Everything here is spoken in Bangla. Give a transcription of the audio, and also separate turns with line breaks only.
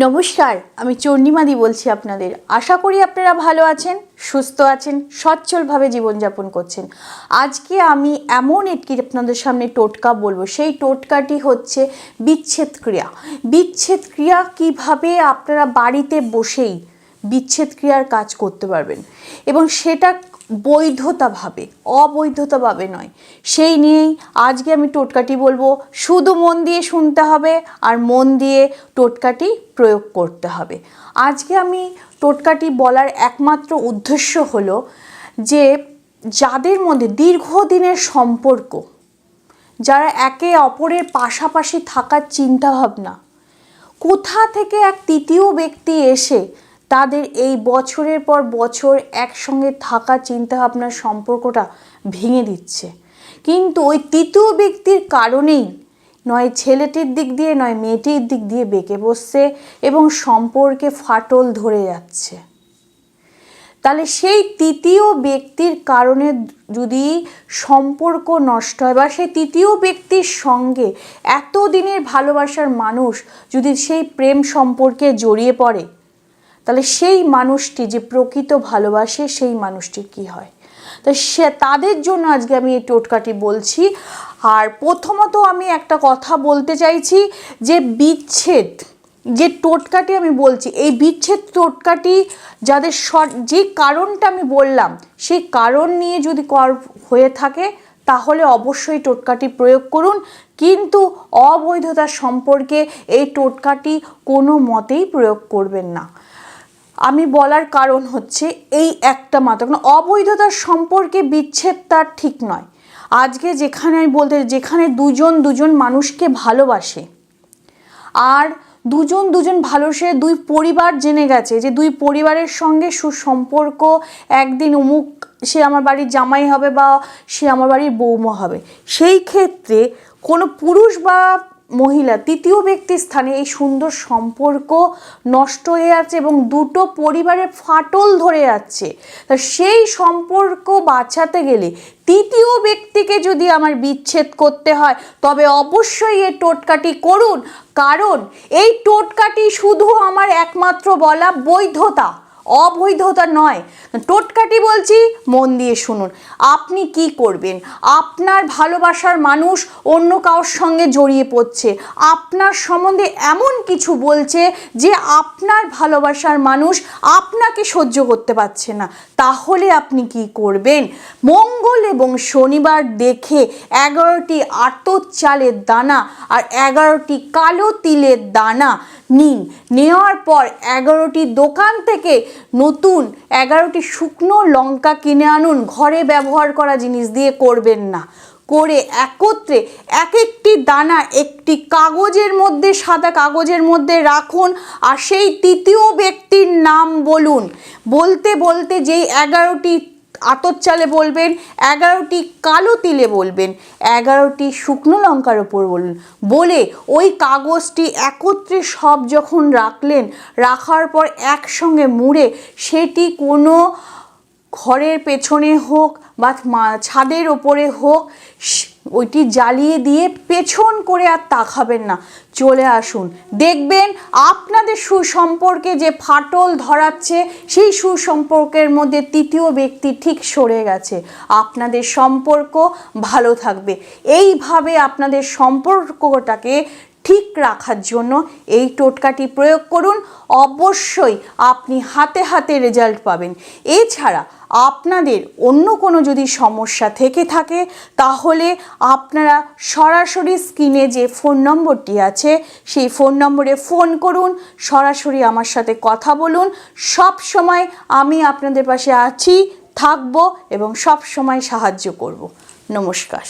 নমস্কার, আমি চন্ডিমাদি বলছি আপনাদের। আশা করি আপনারা ভালো আছেন, সুস্থ আছেন, সচ্ছলভাবে জীবনযাপন করছেন। আজকে আমি এমন একটি আপনাদের সামনে টোটকা বলবো। সেই টোটকাটি হচ্ছে বিচ্ছেদ ক্রিয়া। বিচ্ছেদ ক্রিয়া কীভাবে আপনারা বাড়িতে বসেই বিচ্ছেদ ক্রিয়ার কাজ করতে পারবেন এবং সেটা বৈধতাভাবে, অবৈধতাভাবে নয়, সেই নিয়েই আজকে আমি টোটকাটি বলবো। শুধু মন দিয়ে শুনতে হবে আর মন দিয়ে টোটকাটি প্রয়োগ করতে হবে। আজকে আমি টোটকাটি বলার একমাত্র উদ্দেশ্য হলো যে যাদের মধ্যে দীর্ঘদিনের সম্পর্ক, যারা একে অপরের পাশাপাশি থাকার চিন্তাভাবনা, কোথা থেকে এক তৃতীয় ব্যক্তি এসে তাদের এই বছরের পর বছর একসঙ্গে থাকা চিন্তাভাবনার সম্পর্কটা ভেঙে দিচ্ছে। কিন্তু ওই তৃতীয় ব্যক্তির কারণেই নয় ছেলেটির দিক দিয়ে নয় মেয়েটির দিক দিয়ে বেঁকে বসছে এবং সম্পর্কে ফাটল ধরে যাচ্ছে। তাহলে সেই তৃতীয় ব্যক্তির কারণে যদি সম্পর্ক নষ্ট হয় বা সেই তৃতীয় ব্যক্তির সঙ্গে এতদিনের ভালোবাসার মানুষ যদি সেই প্রেম সম্পর্কে জড়িয়ে পড়ে, তাহলে সেই মানুষটি যে প্রকৃত ভালোবাসে সেই মানুষটির কী হয়। তো তাদের জন্য আজকে আমি এই টোটকাটি বলছি। আর প্রথমত আমি একটা কথা বলতে চাইছি যে বিচ্ছেদ যে টোটকাটি আমি বলছি, এই বিচ্ছেদ টোটকাটি যাদের যে কারণটা আমি বললাম সেই কারণ নিয়ে যদি হয়ে থাকে তাহলে অবশ্যই টোটকাটি প্রয়োগ করুন, কিন্তু অবৈধতার সম্পর্কে এই টোটকাটি কোনো মতেই প্রয়োগ করবেন না। আমি বলার কারণ হচ্ছে এই একটা মাত্র, কারণ অবৈধতার সম্পর্কে বিচ্ছেদ তার ঠিক নয়। আজকে যেখানে আমি যেখানে দুজন মানুষকে ভালোবাসে আর দুজন ভালোবাসে, দুই পরিবার জেনে গেছে যে দুই পরিবারের সঙ্গে সুসম্পর্ক, একদিন অমুক সে আমার বাড়ির জামাই হবে বা সে আমার বাড়ির বৌমা হবে, সেই ক্ষেত্রে কোনো পুরুষ বা মহিলা তৃতীয় ব্যক্তির স্থানে এই সুন্দর সম্পর্ক নষ্ট হয়ে যাচ্ছে এবং দুটো পরিবারের ফাটল ধরে যাচ্ছে। তা সেই সম্পর্ক বাঁচাতে গেলে তৃতীয় ব্যক্তিকে যদি আমার বিচ্ছেদ করতে হয় তবে অবশ্যই এই টোটকাটি করুন, কারণ এই টোটকাটি শুধু আমার একমাত্র বলা বৈধতা, অবৈধতা নয়। টোটকাটি বলছি, মন দিয়ে শুনুন। আপনি কি করবেন? আপনার ভালোবাসার মানুষ অন্য কারোর সঙ্গে জড়িয়ে পড়ছে, আপনার সম্বন্ধে এমন কিছু বলছে যে আপনার ভালোবাসার মানুষ আপনাকে সহ্য করতে পারছে না, তাহলে আপনি কি করবেন? মঙ্গল এবং শনিবার দেখে 11টি আতপ চালের দানা আর 11টি কালো তিলের দানা নিন। নেওয়ার পর 11টি দোকান থেকে নতুন 11টি শুকনো লঙ্কা কিনে আনুন। ঘরে ব্যবহার করা জিনিস দিয়ে করবেন না, করে একত্রে এক একটি দানা একটি কাগজের মধ্যে, সাদা কাগজের মধ্যে রাখুন আর সেই তৃতীয় ব্যক্তির নাম বলুন। বলতে বলতে যেই 11টি আতপ চালে বলবেন, 11টি কালো তিলে বলবেন, 11টি শুকনো লঙ্কার ওপর বলুন, বলে ওই কাগজটি একত্রে সব যখন রাখলেন, রাখার পর একসঙ্গে মুড়ে সেটি কোনো ঘরের পেছনে হোক বা ছাদের ওপরে হোক ওইটি জ্বালিয়ে দিয়ে পেছন করে আর তাকাবেন না, চলে আসুন। দেখবেন আপনাদের সুসম্পর্কে যে ফাটল ধরাচ্ছে সেই সুসম্পর্কের মধ্যে তৃতীয় ব্যক্তি ঠিক সরে গেছে, আপনাদের সম্পর্ক ভালো থাকবে। এইভাবে আপনাদের সম্পর্কটাকে ঠিক রাখার জন্য এই টোটকাটি প্রয়োগ করুন, অবশ্যই আপনি হাতে হাতে রেজাল্ট পাবেন। এছাড়া আপনাদের অন্য কোনো যদি সমস্যা থেকে থাকে তাহলে আপনারা সরাসরি স্ক্রিনে যে ফোন নম্বরটি আছে সেই ফোন নম্বরে ফোন করুন, সরাসরি আমার সাথে কথা বলুন। সব সময় আমি আপনাদের পাশে আছি, থাকবো এবং সব সময় সাহায্য করব। নমস্কার।